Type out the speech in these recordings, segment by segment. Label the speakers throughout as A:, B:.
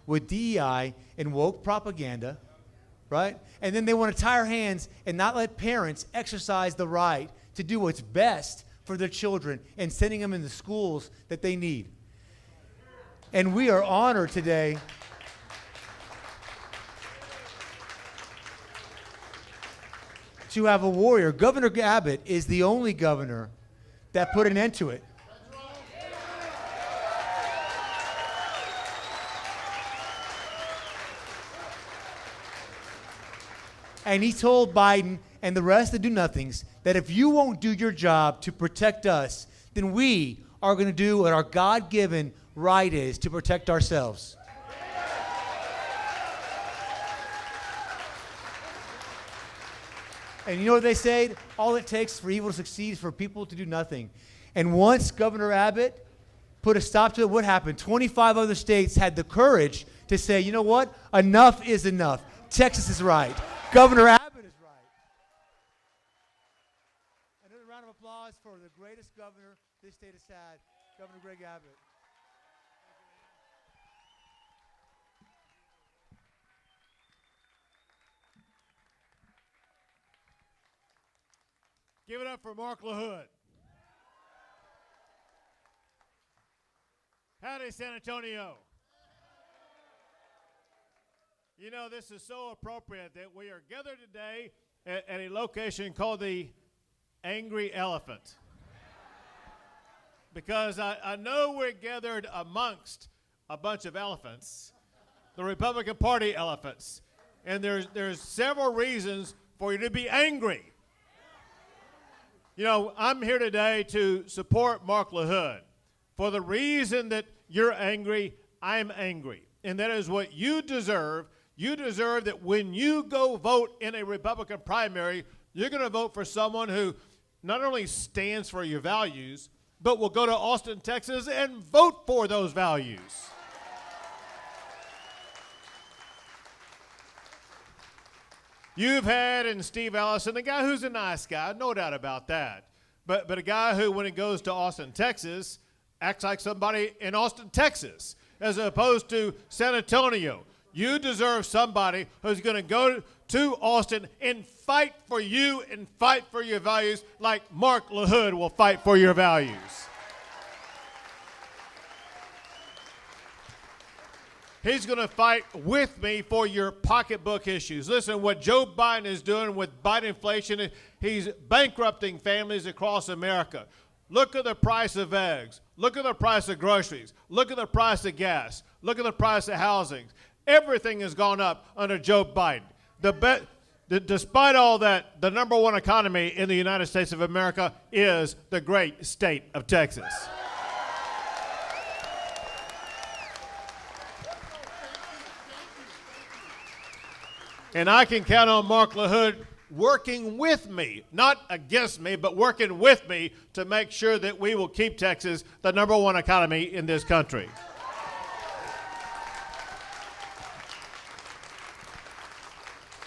A: with DEI and woke propaganda, right? And then they want to tie our hands and not let parents exercise the right to do what's best for their children and sending them in the schools that they need. And we are honored today to have a warrior. Governor Abbott is the only governor that put an end to it. And he told Biden and the rest of the do-nothings that if you won't do your job to protect us, then we are going to do what our God-given right is to protect ourselves. And you know what they say? All it takes for evil to succeed is for people to do nothing. And once Governor Abbott put a stop to it, what happened? 25 other states had the courage to say, you know what? Enough is enough. Texas is right. Governor Abbott is right. Another round of applause for the greatest governor this state has had, Governor Greg Abbott.
B: Give it up for Mark LaHood. Howdy, San Antonio. You know, this is so appropriate that we are gathered today at a location called the Angry Elephant. Because I know we're gathered amongst a bunch of elephants, the Republican Party elephants. And there's several reasons for you to be angry. You know, I'm here today to support Mark LaHood. For the reason that you're angry, I'm angry. And that is what you deserve. You deserve that when you go vote in a Republican primary, you're going to vote for someone who not only stands for your values, but will go to Austin, Texas, and vote for those values. You've had in Steve Allison a guy who's a nice guy, no doubt about that. But a guy who, when he goes to Austin, Texas, acts like somebody in Austin, Texas, as opposed to San Antonio. You deserve somebody who's going to go to Austin and fight for you and fight for your values like Mark LaHood will fight for your values. He's going to fight with me for your pocketbook issues. Listen, what Joe Biden is doing with Biden inflation, he's bankrupting families across America. Look at the price of eggs. Look at the price of groceries. Look at the price of gas. Look at the price of housing. Everything has gone up under Joe Biden. Despite all that, the number one economy in the United States of America is the great state of Texas. And I can count on Mark LaHood working with me, not against me, but working with me to make sure that we will keep Texas the number one economy in this country.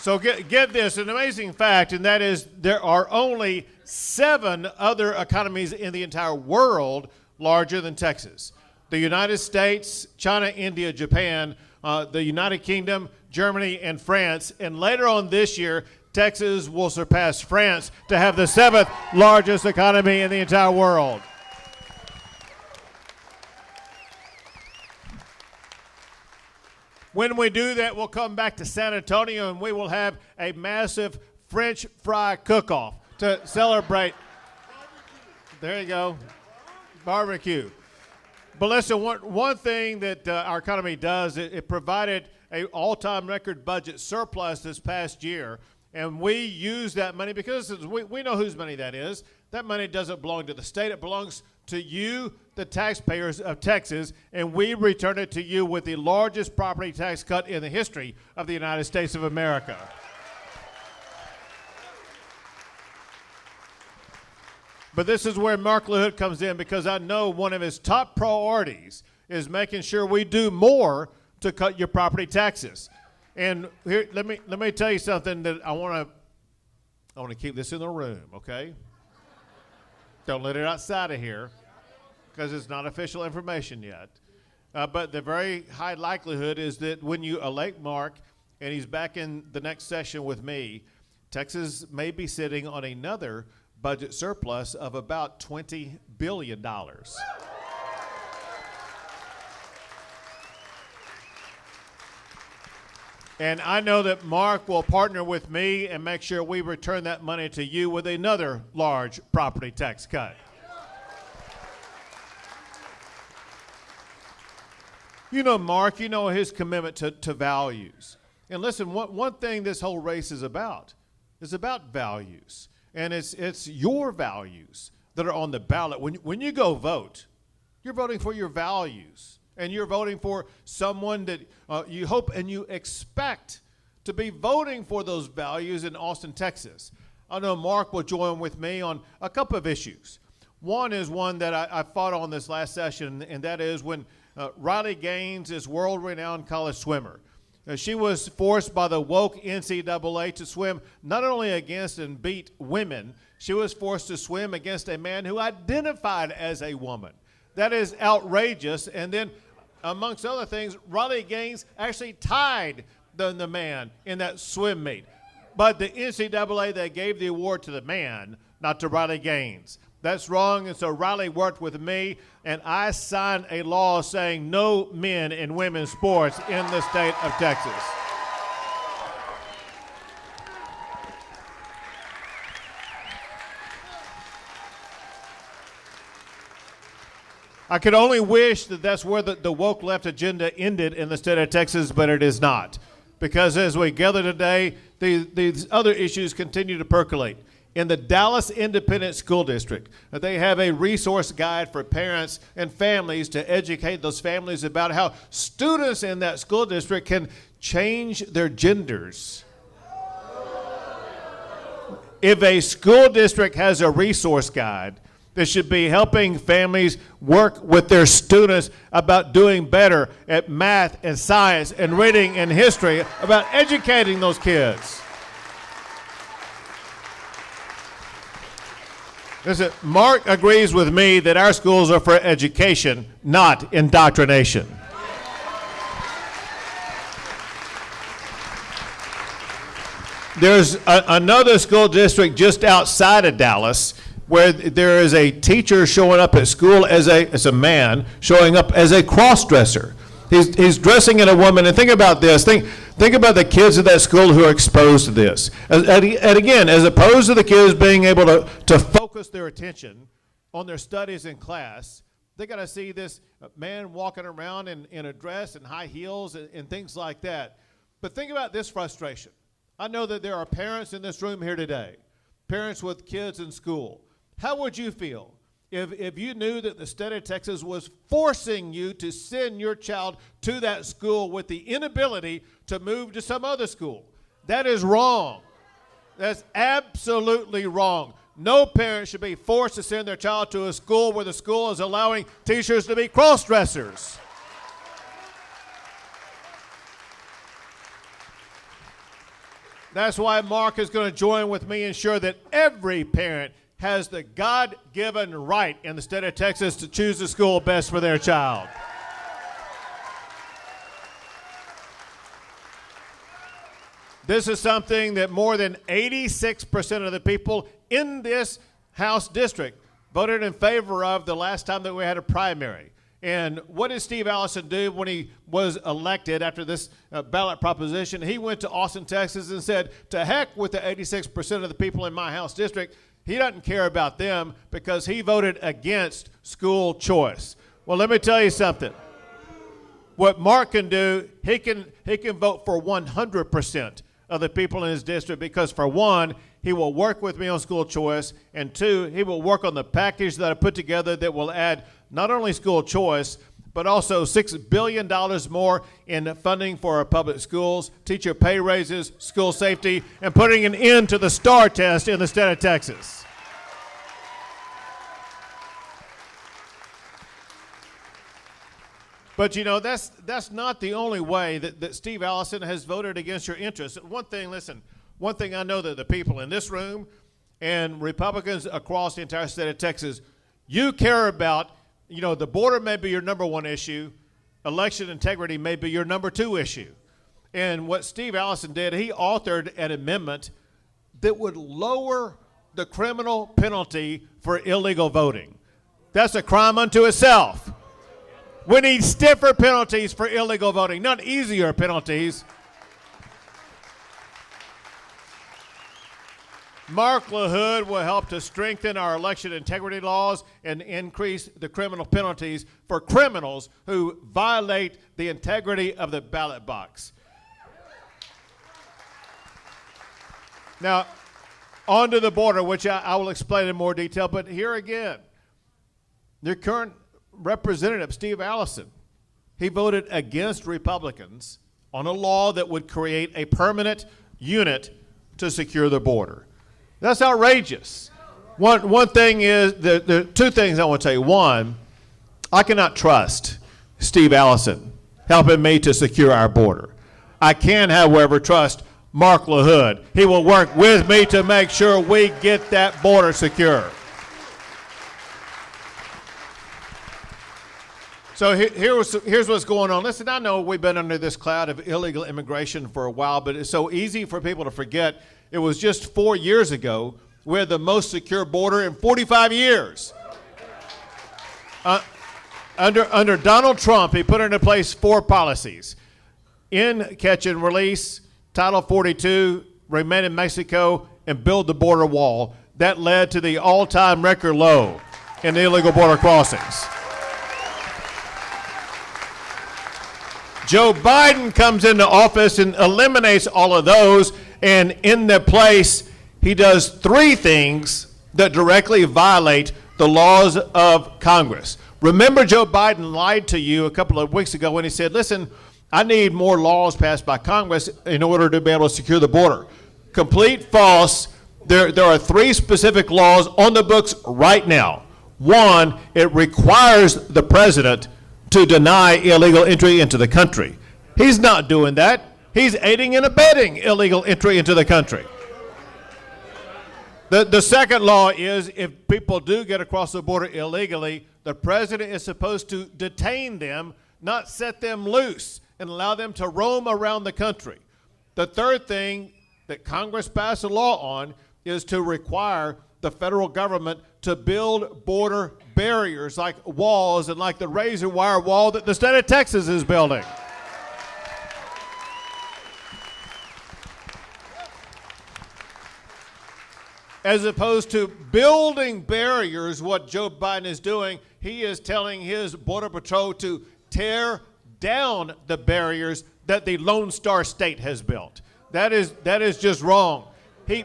B: So get this, an amazing fact, and that is there are only 7 other economies in the entire world larger than Texas. The United States, China, India, Japan, the United Kingdom, Germany, and France. And later on this year, Texas will surpass France to have the 7th largest economy in the entire world. When we do that, we'll come back to San Antonio and we will have a massive French fry cook-off to celebrate. There you go. Barbecue. But listen, one thing that our economy does, it provided an all-time record budget surplus this past year, and we use that money because we know whose money that is. That money doesn't belong to the state. It belongs to you, the taxpayers of Texas, and we return it to you with the largest property tax cut in the history of the United States of America. But this is where Mark LaHood comes in, because I know one of his top priorities is making sure we do more to cut your property taxes. And here, let me tell you something that I want to keep this in the room, okay? Don't let it outside of here, because it's not official information yet. but the very high likelihood is that when you elect Mark and he's back in the next session with me, Texas may be sitting on another budget surplus of about $20 billion. And I know that Mark will partner with me and make sure we return that money to you with another large property tax cut. You know Mark, you know his commitment to values. And listen, one thing this whole race is about values. And it's your values that are on the ballot. When you go vote, you're voting for your values. And you're voting for someone that you hope and you expect to be voting for those values in Austin, Texas. I know Mark will join with me on a couple of issues. One is one that I fought on this last session, and that is when Riley Gaines is world-renowned college swimmer. She was forced by the woke NCAA to swim not only against and beat women, she was forced to swim against a man who identified as a woman. That is outrageous. And then, amongst other things, Riley Gaines actually tied the man in that swim meet. But the NCAA, they gave the award to the man, not to Riley Gaines. That's wrong, and so Riley worked with me, and I signed a law saying no men in women's sports in the state of Texas. I could only wish that that's where the woke left agenda ended in the state of Texas, but it is not. Because as we gather today, these other issues continue to percolate. In the Dallas Independent School District, they have a resource guide for parents and families to educate those families about how students in that school district can change their genders. If a school district has a resource guide, they should be helping families work with their students about doing better at math and science and reading and history, about educating those kids. Listen, Mark agrees with me that our schools are for education, not indoctrination. There's another school district just outside of Dallas where there is a teacher showing up at school as a man, showing up as a cross-dresser. He's dressing in a woman, and think about this. Think about the kids at that school who are exposed to this. And again, as opposed to the kids being able to focus their attention on their studies in class, they got to see this man walking around in a dress and high heels and things like that. But think about this frustration. I know that there are parents in this room here today, parents with kids in school. How would you feel if you knew that the state of Texas was forcing you to send your child to that school with the inability to move to some other school? That is wrong. That's absolutely wrong. No parent should be forced to send their child to a school where the school is allowing teachers to be cross-dressers. That's why Mark is going to join with me and ensure that every parent has the God-given right in the state of Texas to choose the school best for their child. This is something that more than 86% of the people in this House district voted in favor of the last time that we had a primary. And what did Steve Allison do when he was elected after this ballot proposition? He went to Austin, Texas and said, to heck with the 86% of the people in my House district. He doesn't care about them because he voted against school choice. Well, let me tell you something. What Mark can do, he can vote for 100% of the people in his district because, for one, he will work with me on school choice, and two, he will work on the package that I put together that will add not only school choice, but also $6 billion more in funding for our public schools, teacher pay raises, school safety, and putting an end to the STAR test in the state of Texas. But, you know, that's not the only way that Steve Allison has voted against your interests. One thing I know that the people in this room and Republicans across the entire state of Texas, you care about, you know, the border may be your number one issue. election integrity may be your number 2 issue. And what Steve Allison did, he authored an amendment that would lower the criminal penalty for illegal voting. That's a crime unto itself. We need stiffer penalties for illegal voting, not easier penalties. Mark LaHood will help to strengthen our election integrity laws and increase the criminal penalties for criminals who violate the integrity of the ballot box. Now, on to the border, which I will explain in more detail, but here again, your current representative, Steve Allison, he voted against Republicans on a law that would create a permanent unit to secure the border. That's outrageous. One thing is, there are 2 things I want to tell you. One, I cannot trust Steve Allison helping me to secure our border. I can, however, trust Mark LaHood. He will work with me to make sure we get that border secure. So here's what's going on. Listen, I know we've been under this cloud of illegal immigration for a while, but it's so easy for people to forget. It was just 4 years ago we had the most secure border in 45 years. Under Donald Trump, he put into place 4 policies. In, catch, and release, Title 42, remain in Mexico, and build the border wall. That led to the all-time record low in illegal border crossings. Joe Biden comes into office and eliminates all of those, and in their place, he does 3 things that directly violate the laws of Congress. Remember, Joe Biden lied to you a couple of weeks ago when he said, listen, I need more laws passed by Congress in order to be able to secure the border. Complete false. There are 3 specific laws on the books right now. 1, it requires the president to deny illegal entry into the country. He's not doing that. He's aiding and abetting illegal entry into the country. The second law is if people do get across the border illegally, the president is supposed to detain them, not set them loose and allow them to roam around the country. The third thing that Congress passed a law on is to require the federal government to build border barriers like walls and like the razor wire wall that the state of Texas is building. As opposed to building barriers, what Joe Biden is doing, he is telling his Border Patrol to tear down the barriers that the Lone Star State has built. That is just wrong. He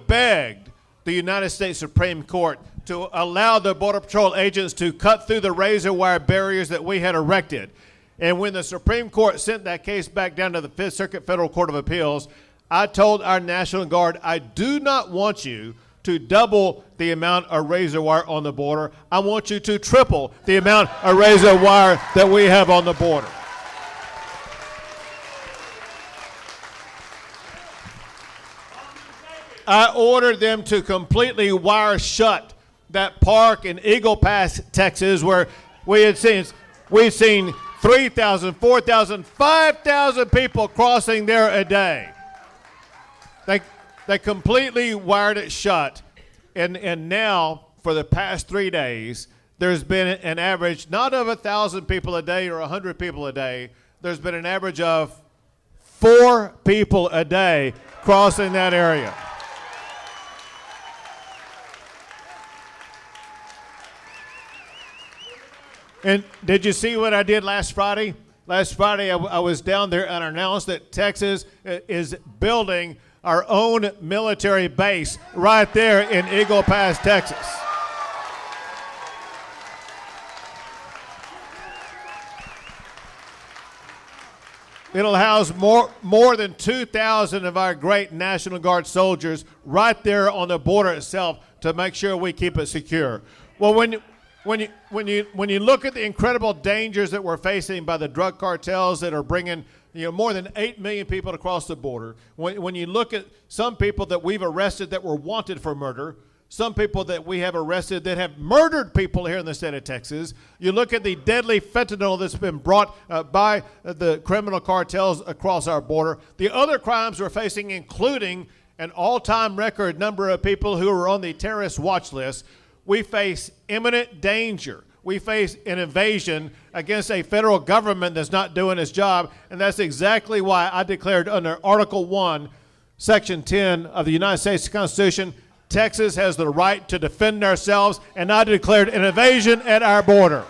B: begged the United States Supreme Court to allow the Border Patrol agents to cut through the razor wire barriers that we had erected. And when the Supreme Court sent that case back down to the Fifth Circuit Federal Court of Appeals, I told our National Guard, I do not want you to double the amount of razor wire on the border. I want you to triple the amount of razor wire that we have on the border. I ordered them to completely wire shut that park in Eagle Pass, Texas, where we've seen 3,000, 4,000, 5,000 people crossing there a day. They completely wired it shut. And now, for the past 3 days, there's been an average, not of 1,000 people a day or 100 people a day, there's been an average of 4 people a day crossing that area. And did you see what I did last Friday? Last Friday, I was down there and announced that Texas is building our own military base right there in Eagle Pass, Texas. It'll house more than 2,000 of our great National Guard soldiers right there on the border itself to make sure we keep it secure. Well, when you look at the incredible dangers that we're facing by the drug cartels that are bringing more than 8 million people across the border, when you look at some people that we've arrested that were wanted for murder, some people that we have arrested that have murdered people here in the state of Texas. You look at the deadly fentanyl that's been brought by the criminal cartels across our border. The other crimes we're facing, including an all-time record number of people who are on the terrorist watch list. We face imminent danger. We face an invasion against a federal government that's not doing its job, and that's exactly why I declared under Article 1, Section 10 of the United States Constitution, Texas has the right to defend ourselves, and I declared an invasion at our border.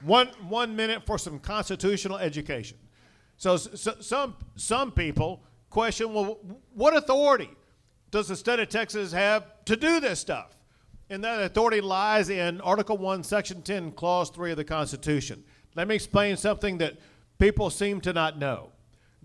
B: One minute for some constitutional education. So some people question, well, what authority does the state of Texas have to do this stuff? And that authority lies in Article 1, Section 10, Clause 3 of the Constitution. Let me explain something that people seem to not know.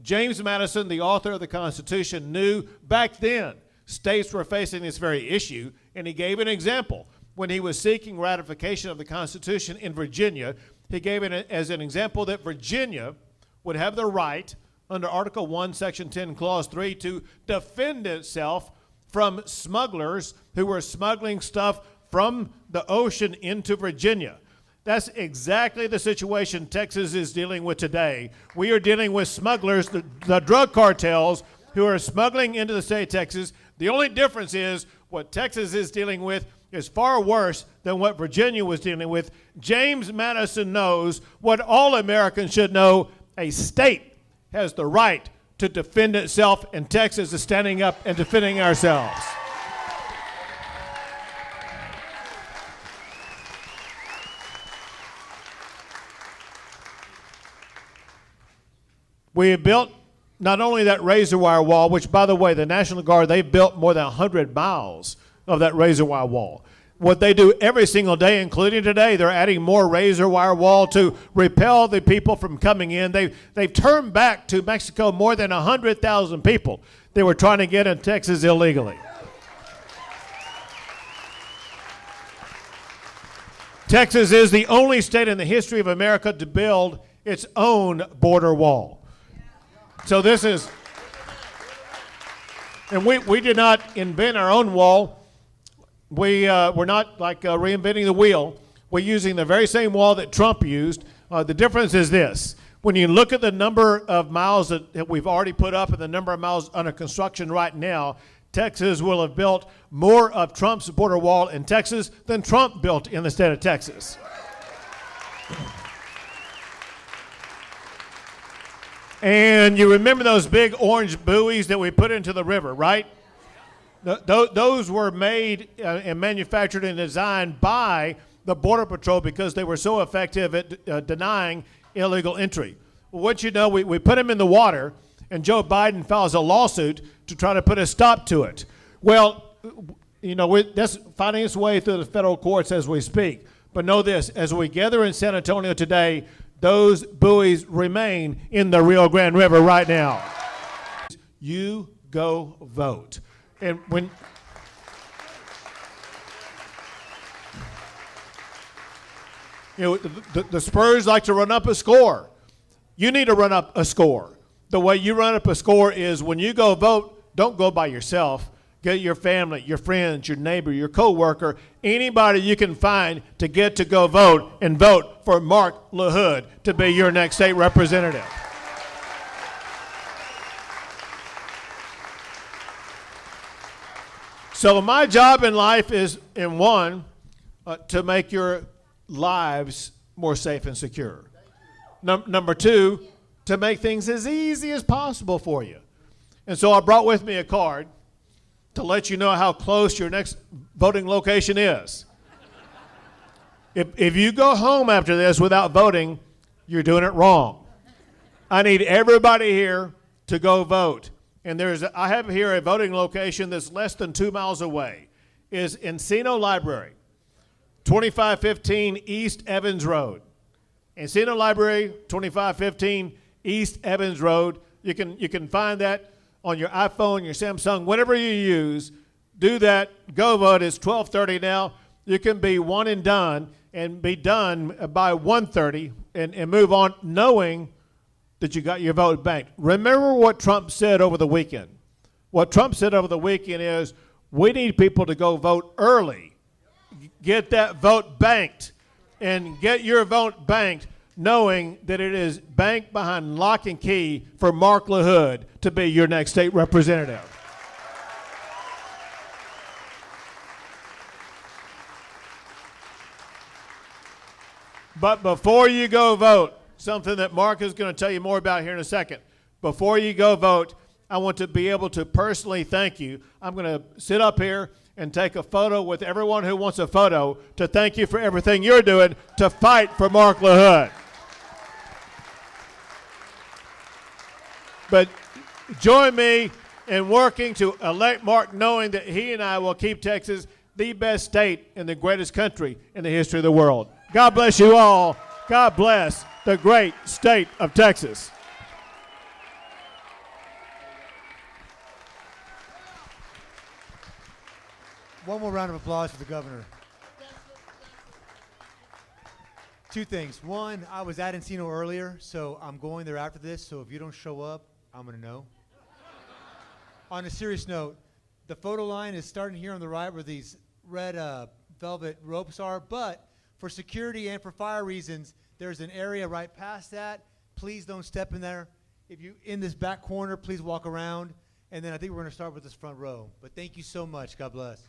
B: James Madison, the author of the Constitution, knew back then states were facing this very issue, and he gave an example. When he was seeking ratification of the Constitution in Virginia, he gave it as an example that Virginia would have the right, under Article 1, Section 10, Clause 3, to defend itself from smugglers who were smuggling stuff from the ocean into Virginia. That's exactly the situation Texas is dealing with today. We are dealing with smugglers, the drug cartels, who are smuggling into the state of Texas. The only difference is what Texas is dealing with is far worse than what Virginia was dealing with. James Madison knows what all Americans should know. A state has the right to defend itself, and Texas is standing up and defending ourselves. We have built not only that razor wire wall, which, by the way, the National Guard, they've built more than 100 miles of that razor wire wall. What they do every single day, including today, they're adding more razor wire wall to repel the people from coming in. They've turned back to Mexico more than 100,000 people they were trying to get in Texas illegally. Texas is the only state in the history of America to build its own border wall. So this is, and we did not invent our own wall. We're not like reinventing the wheel. We're using the very same wall that Trump used. The difference is this. When you look at the number of miles that we've already put up and the number of miles under construction right now, Texas will have built more of Trump's border wall in Texas than Trump built in the state of Texas. And you remember those big orange buoys that we put into the river, right? Those were made and manufactured and designed by the Border Patrol because they were so effective at denying illegal entry. Well, what you know, we put them in the water, and Joe Biden files a lawsuit to try to put a stop to it. Well, you know, that's finding its way through the federal courts as we speak. But know this, as we gather in San Antonio today, those buoys remain in the Rio Grande River right now. You go vote. And when you know the Spurs like to run up a score, you need to run up a score. The way you run up a score is when you go vote, don't go by yourself. Get your family, your friends, your neighbor, your coworker, anybody you can find to get to go vote and vote for Mark LaHood to be your next state representative. So my job in life is, in one, to make your lives more safe and secure. Number two, to make things as easy as possible for you. And so I brought with me a card to let you know how close your next voting location is. If you go home after this without voting, you're doing it wrong. I need everybody here to go vote. And I have here a voting location that's less than 2 miles away. Is Encino Library, 2515 East Evans Road. Encino Library, 2515 East Evans Road. You can find that on your iPhone, your Samsung, whatever you use. Do that. Go vote. It's 12:30 now. You can be one and done, and be done by 1:30 and move on knowing that you got your vote banked. Remember what Trump said over the weekend. What Trump said over the weekend is, we need people to go vote early. Get that vote banked, and get your vote banked knowing that it is banked behind lock and key for Mark LaHood to be your next state representative. But before you go vote, something that Mark is going to tell you more about here in a second, before you go vote, I want to be able to personally thank you. I'm going to sit up here and take a photo with everyone who wants a photo to thank you for everything you're doing to fight for Mark LaHood. But join me in working to elect Mark, knowing that he and I will keep Texas the best state in the greatest country in the history of the world. God bless you all. God bless the great state of Texas.
A: One more round of applause for the governor. Two things. One, I was at Encino earlier, so I'm going there after this, so if you don't show up, I'm going to know. On a serious note, the photo line is starting here on the right where these red velvet ropes are, but for security and for fire reasons, there's an area right past that. Please don't step in there. If you in this back corner, please walk around. And then I think we're going to start with this front row. But thank you so much. God bless.